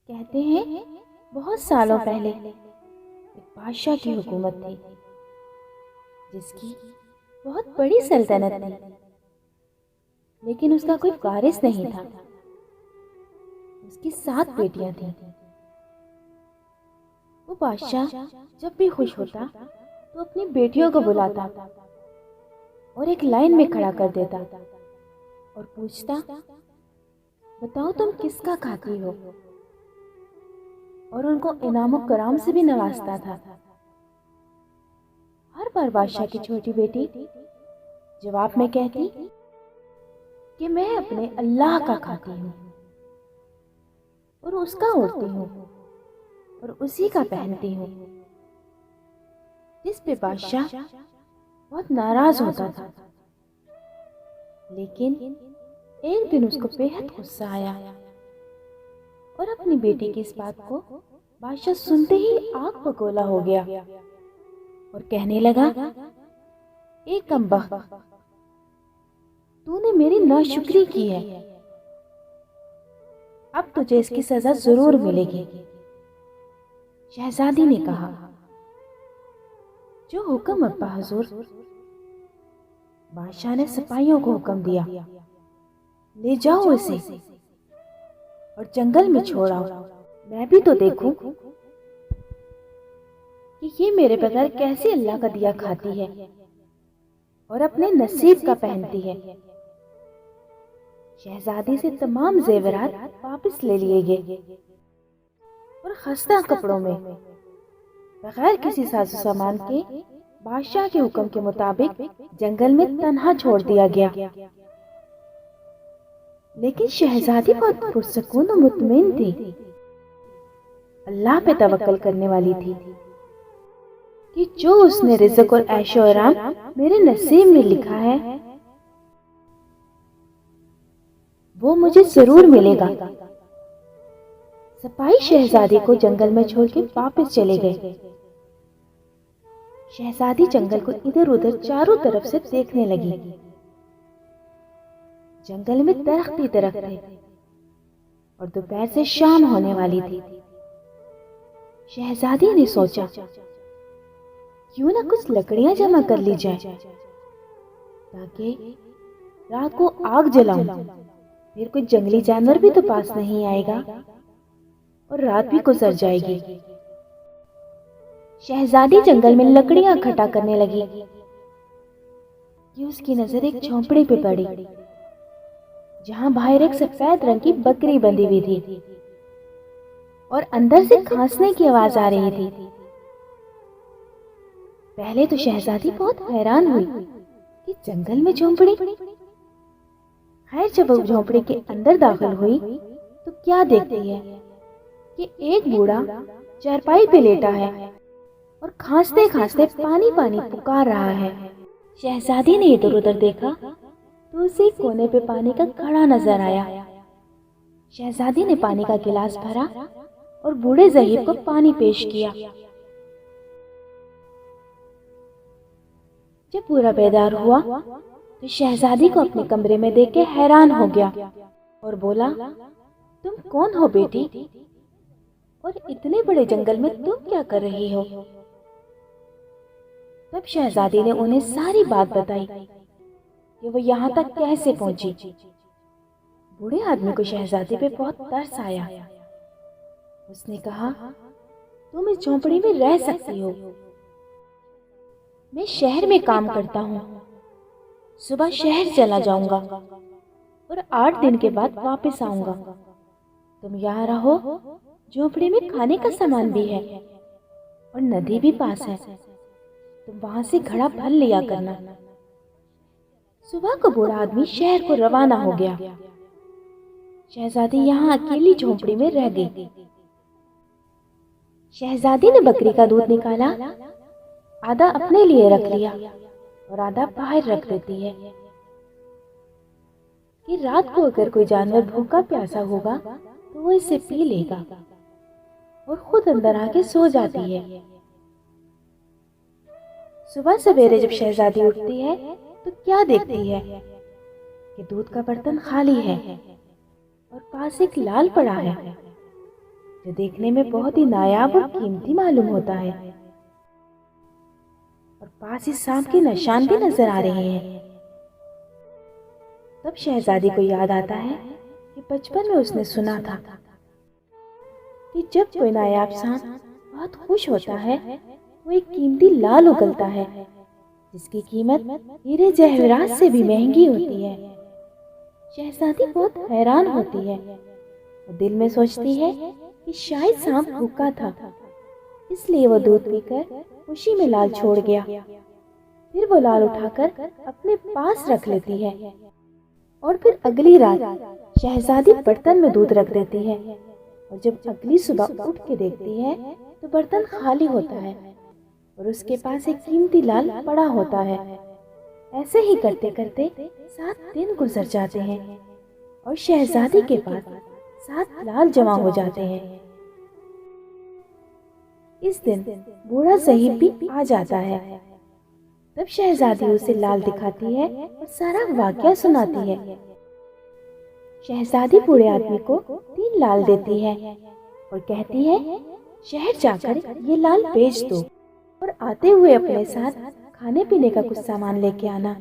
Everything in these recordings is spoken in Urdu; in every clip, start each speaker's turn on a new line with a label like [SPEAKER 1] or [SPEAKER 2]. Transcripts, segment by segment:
[SPEAKER 1] کہتے ہیں بہت سالوں پہلے ایک بادشاہ کی حکومت تھی جس کی بہت بڑی سلطنت تھی، لیکن اس کا کوئی وارث نہیں تھا۔ اس کی 7 بیٹیاں تھیں۔ وہ بادشاہ جب بھی خوش ہوتا تو اپنی بیٹیوں کو بلاتا اور ایک لائن میں کھڑا کر دیتا اور پوچھتا، بتاؤ تم کس کا کھاتی ہو، اور ان کو انعام و کرام سے بھی نوازتا تھا۔ ہر بار بادشاہ کی چھوٹی بیٹی جواب میں کہتی کہ میں اپنے اللہ کا کھاتی ہوں اور اس کا اوڑھتی ہوں اور اسی کا پہنتی ہوں، جس پہ بادشاہ بہت ناراض ہوتا تھا۔ لیکن ایک دن اس کو بے حد غصہ آیا اور اپنی بیٹی کی اس بات کو بادشاہ سنتے ہی آگ بگولا ہو گیا اور کہنے لگا، اے کمبخت، تو نے میری ناشکری کی ہے، اب تجھے اس کی سزا ضرور ملے گی۔ شہزادی نے کہا، جو حکم ابا حضور۔ بادشاہ نے سپاہیوں کو حکم دیا، لے جاؤ اسے اور جنگل میں چھوڑاؤ، میں بھی تو دیکھوں کہ یہ میرے بغیر کیسے اللہ کا دیا کھاتی ہے اور اپنے نصیب کا پہنتی ہے۔ شہزادی سے تمام زیورات واپس لے لیے گئے اور خستہ کپڑوں میں بغیر کسی ساز و سامان کے بادشاہ کے حکم کے مطابق جنگل میں تنہا چھوڑ دیا گیا۔ لیکن شہزادی بہت پرسکون و مطمئن تھی، اللہ پہ توکل کرنے والی تھی کہ جو اس نے رزق اور عیش و آرام میرے نصیب میں لکھا ہے وہ مجھے ضرور ملے گا۔ سپاہی شہزادی کو جنگل میں چھوڑ کے واپس چلے گئے۔ شہزادی جنگل کو ادھر ادھر چاروں طرف سے دیکھنے لگی۔ جنگل میں درخت ہی درخت تھے اور دوپہر سے شام ہونے والی تھی۔ شہزادی نے سوچا، کیوں نہ کچھ لکڑیاں جمع کر لی جائیں تاکہ رات کو آگ جلاؤں، پھر کوئی جنگلی جانور بھی تو پاس نہیں آئے گا اور رات بھی گزر جائے گی۔ شہزادی جنگل میں لکڑیاں اکٹھا کرنے لگی کہ اس کی نظر ایک جھونپڑی پہ پڑی جہاں باہر ایک سفید رنگ کی بکری بندھی ہوئی تھی اور اندر سے کھانسنے کی آواز آ رہی تھی۔ پہلے تو شہزادی بہت حیران ہوئی کہ جنگل میں جھونپڑی۔ خیر جب وہ جھونپڑی کے اندر داخل ہوئی تو کیا دیکھتی ہے کہ ایک بوڑھا چارپائی پہ لیٹا ہے اور کھانستے کھانستے پانی پانی پکار رہا ہے۔ شہزادی نے ادھر ادھر دیکھا تو اسے کونے پہ پانی کا گھڑا نظر آیا۔ شہزادی نے پانی کا گلاس بھرا اور بوڑھے ضعیف کو پانی پیش کیا۔ جب بوڑھا بیدار ہوا تو شہزادی کو اپنے کمرے میں دیکھ کے حیران ہو گیا اور بولا، تم کون ہو بیٹی، اور اتنے بڑے جنگل میں تم کیا کر رہی ہو؟ تب شہزادی نے انہیں ساری بات بتائی کہ وہ یہاں تک کیسے پہنچی۔ بوڑھے آدمی کو شہزادی پہ بہت ترس آیا۔ اس نے کہا، تم اس جھونپڑی میں رہ سکتی ہو، میں شہر میں کام کرتا ہوں، صبح شہر چلا جاؤں گا اور 8 دن کے بعد واپس آؤں گا۔ تم یہاں رہو، جھونپڑی میں کھانے کا سامان بھی ہے اور ندی بھی پاس ہے، تم وہاں سے گھڑا بھر لیا کرنا۔ صبح کو بوڑھا آدمی شہر کو روانہ ہو گیا۔ شہزادی یہاں اکیلی جھونپڑی میں رہ گئی۔ شہزادی نے بکری کا دودھ نکالا، آدھا اپنے لیے رکھ لیا اور آدھا باہر رکھ دیتی ہے کہ رات کو اگر کوئی جانور بھوکا پیاسا ہوگا تو وہ اسے پی لے گا، اور خود اندر آ کے سو جاتی ہے۔ صبح سویرے جب شہزادی اٹھتی ہے تو کیا دیکھتی ہے کہ دودھ کا برتن خالی ہے اور پاس ایک لال پڑا ہے جو دیکھنے میں بہت ہی نایاب اور قیمتی معلوم ہوتا ہے، اور پاس ہی سانپ کے نشان بھی نظر آ رہے ہیں۔ تب شہزادی کو یاد آتا ہے کہ بچپن میں اس نے سنا تھا کہ جب کوئی نایاب سانپ بہت خوش ہوتا ہے وہ ایک قیمتی لال اگلتا ہے جس کی قیمت ہیرے جواہرات سے بھی مہنگی ہوتی ہے۔ شہزادی بہت حیران ہوتی ہے اور دل میں سوچتی ہے کہ شاید سانپ بھوکا تھا، اس لیے وہ دودھ پی کر خوشی میں لال چھوڑ گیا۔ پھر وہ لال اٹھا کر اپنے پاس رکھ لیتی ہے اور پھر اگلی رات شہزادی برتن میں دودھ رکھ دیتی ہے، اور جب اگلی صبح اٹھ کے دیکھتی ہے تو برتن خالی ہوتا ہے اور اس کے پاس ایک قیمتی لال پڑا ہوتا ہے۔ ایسے ہی کرتے کرتے 7 دن گزر جاتے ہیں اور شہزادی کے پاس 7 لال جمع ہو جاتے ہیں۔ اس دن بوڑھا صاحب بھی آ جاتا ہے۔ تب شہزادی اسے لال دکھاتی ہے اور سارا واقعہ سناتی ہے۔ شہزادی بوڑھے آدمی کو 3 لال دیتی ہے اور کہتی ہے شہر جا کر یہ لال بیچ دو اور آتے ہوئے اپنے ساتھ کھانے پینے کا کچھ سامان لے کے آنا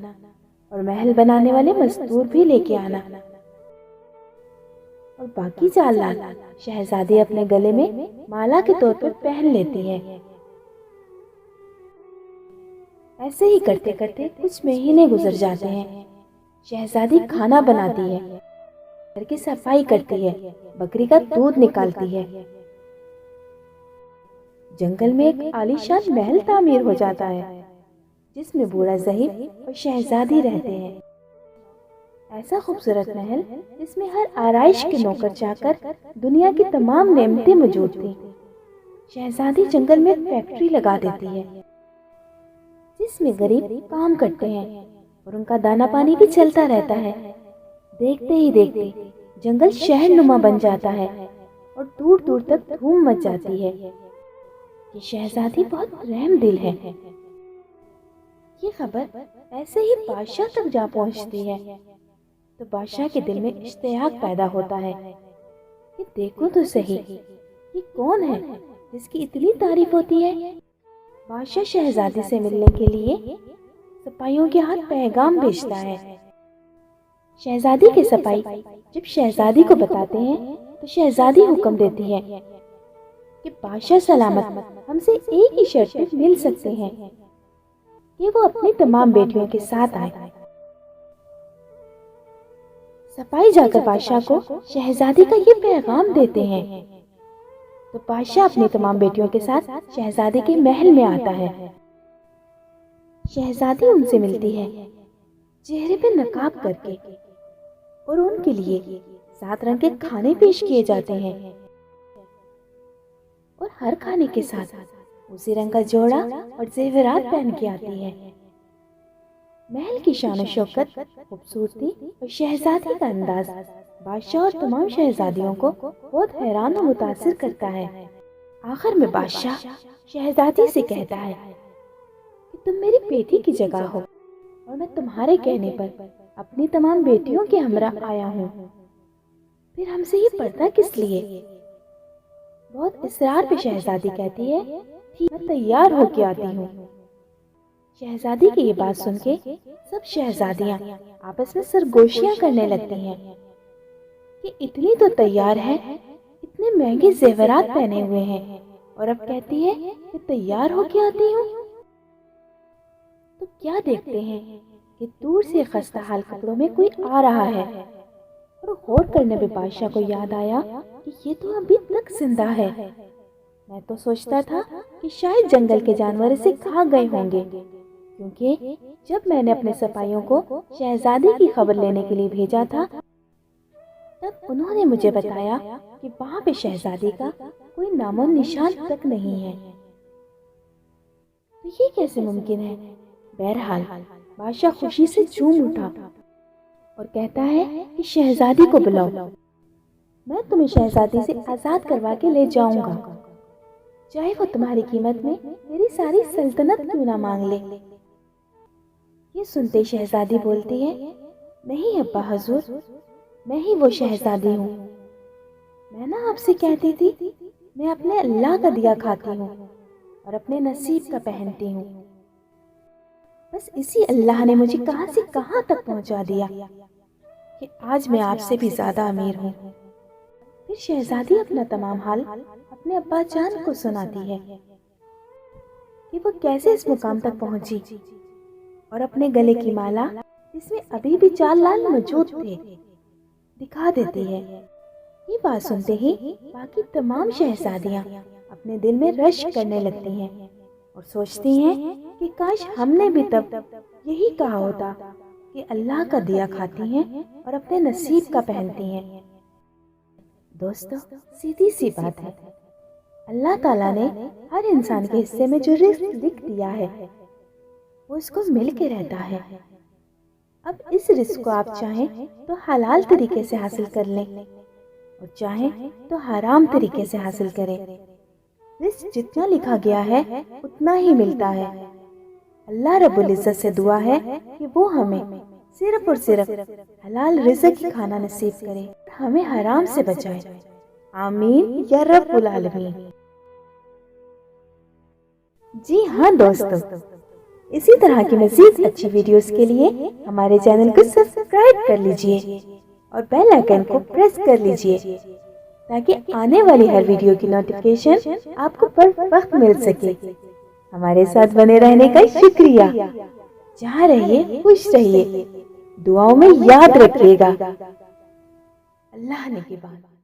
[SPEAKER 1] اور محل بنانے والے مزدور بھی لے کے آنا، اور باقی 4 لال شہزادی اپنے گلے میں مالا کے طور پر پہن لیتی ہے۔ ایسے ہی کرتے کرتے کچھ مہینے گزر جاتے ہیں۔ شہزادی کھانا بناتی ہے، گھر کی صفائی کرتی ہے، بکری کا دودھ نکالتی ہے۔ جنگل میں ایک عالیشان محل تعمیر ہو جاتا ہے جس میں بوڑھا ذہیب اور شہزادی رہتے ہیں۔ ایسا خوبصورت محل جس میں ہر آرائش کے نوکر چا کر دنیا کی تمام نعمتیں موجود تھیں۔ شہزادی جنگل میں ایک فیکٹری لگا دیتی ہے جس میں غریب کام کرتے ہیں اور ان کا دانا پانی بھی چلتا رہتا ہے۔ دیکھتے ہی دیکھتے جنگل شہر نما بن جاتا ہے اور دور دور تک دھوم مچ جاتی ہے۔ یہ شہزادی بہت رحم دل ہے۔ یہ خبر ایسے ہی بادشاہ تک جا پہنچتی ہے تو بادشاہ کے دل میں اشتیاق پیدا ہوتا ہے کہ دیکھو تو صحیح یہ کون ہے جس کی اتنی تعریف ہوتی ہے۔ بادشاہ شہزادی سے ملنے کے لیے سپاہیوں کے ہاتھ پیغام بھیجتا ہے۔ شہزادی کے سپاہی جب شہزادی کو بتاتے ہیں تو شہزادی حکم دیتی ہے کہ بادشاہ سلامت ہم سے ایک ہی شرط پہ مل سکتے ہیں کہ وہ اپنی تمام بیٹیوں کے ساتھ آئے۔ سپاہی جا کر بادشاہ کو شہزادی کا یہ پیغام دیتے ہیں تو بادشاہ اپنی تمام بیٹیوں کے ساتھ شہزادی کے محل میں آتا ہے۔ شہزادی ان سے ملتی ہے چہرے پہ نقاب کر کے، اور ان کے لیے 7 رنگ کے کھانے پیش کیے جاتے ہیں، اور ہر کھانے کے ساتھ اسی رنگ کا جوڑا اور زیورات پہن کے آتی ہے۔ محل کی شان و شوکت، خوبصورتی اور شہزادی کا انداز بادشاہ اور تمام شہزادیوں کو بہت حیران و متاثر کرتا ہے۔ آخر میں بادشاہ شہزادی سے کہتا ہے کہ تم میری بیٹی کی جگہ ہو اور میں تمہارے کہنے پر اپنی تمام بیٹیوں کے ہمراہ آیا ہوں، پھر ہم سے یہ پردہ کس لیے؟ بہت اصرار پہ شہزادی کہتی ہے ٹھیک میں تیار ہو کے آتی ہوں۔ شہزادی کی یہ بات سن کے سب شہزادیاں آپس میں سرگوشیاں کرنے لگتی ہیں کہ اتنی تو تیار ہے، اتنے مہنگے زیورات پہنے ہوئے ہیں، اور اب کہتی ہے کہ تیار ہو کے آتی ہوں۔ تو کیا دیکھتے ہیں کہ دور سے خستہ حال کپڑوں میں کوئی آ رہا ہے، اور غور کرنے پہ بادشاہ کو یاد آیا کہ یہ تو ابھی تک زندہ ہے۔ میں تو سوچتا تھا کہ شاید جنگل کے جانور اسے کھا گئے ہوں گے، کیونکہ جب میں نے اپنے سپاہیوں کو شہزادی کی خبر لینے کے لیے بھیجا تھا تب انہوں نے مجھے بتایا کہ وہاں پہ شہزادی کا کوئی نام و نشان تک نہیں ہے۔ تو یہ کیسے ممکن ہے؟ بہرحال بادشاہ خوشی سے جھوم اٹھا اور کہتا ہے کہ شہزادی کو بلاؤ، میں تمہیں شہزادی سے آزاد کروا کے لے جاؤں گا، چاہے وہ تمہاری قیمت میں میری ساری سلطنت کیوں نہ مانگ لے۔ یہ سنتے شہزادی بولتی ہے نہیں ابا حضور، میں ہی وہ شہزادی ہوں، میں نہ آپ سے کہتی تھی میں اپنے اللہ کا دیا کھاتی ہوں اور اپنے نصیب کا پہنتی ہوں۔ بس اسی اللہ نے مجھے کہاں سے کہاں تک پہنچا دیا کہ آج میں آپ سے بھی زیادہ امیر ہوں۔ پھر شہزادی اپنا تمام حال اپنے ابا جان کو سناتی ہے کہ وہ کیسے اس مقام تک پہنچی اور اپنے گلے کی مالا جس میں ابھی بھی 4 لال موجود تھے دکھا دیتی ہے۔ یہ بات سنتے ہی باقی تمام شہزادیاں اپنے دل میں رشک کرنے لگتی ہیں اور سوچتی ہیں کہ کاش ہم نے بھی تب یہی کہا ہوتا کہ اللہ کا دیا کھاتی ہیں اور اپنے نصیب کا پہنتی ہیں۔ دوستو، سیدھی سی بات ہے، اللہ تعالیٰ نے ہر انسان کے حصے میں جو رزق لکھ دیا ہے وہ اس کو مل کے رہتا ہے۔ اب اس رزق کو آپ چاہیں تو حلال طریقے سے حاصل کر لیں اور چاہیں تو حرام طریقے سے حاصل کریں۔ رزق جتنا لکھا گیا ہے اتنا ہی ملتا ہے۔ اللہ رب العزت سے دعا ہے کہ وہ ہمیں صرف اور صرف حلال رزق ہی کھانا نصیب کرے، ہمیں حرام سے بچائے۔ آمین یا رب العالمین۔ جی ہاں دوستو، اسی طرح کی مزید اچھی ویڈیوز کے لیے ہمارے چینل کو سبسکرائب کر لیجئے اور بیل آئیکن کو پریس کر لیجئے تاکہ آنے والی ہر ویڈیو کی نوٹیفیکیشن آپ کو بر وقت مل سکے۔ ہمارے ساتھ بنے رہنے کا شکریہ۔ جہاں رہیے خوش رہیے، دعاؤں میں یاد رکھیے گا۔ اللہ نے کی بات۔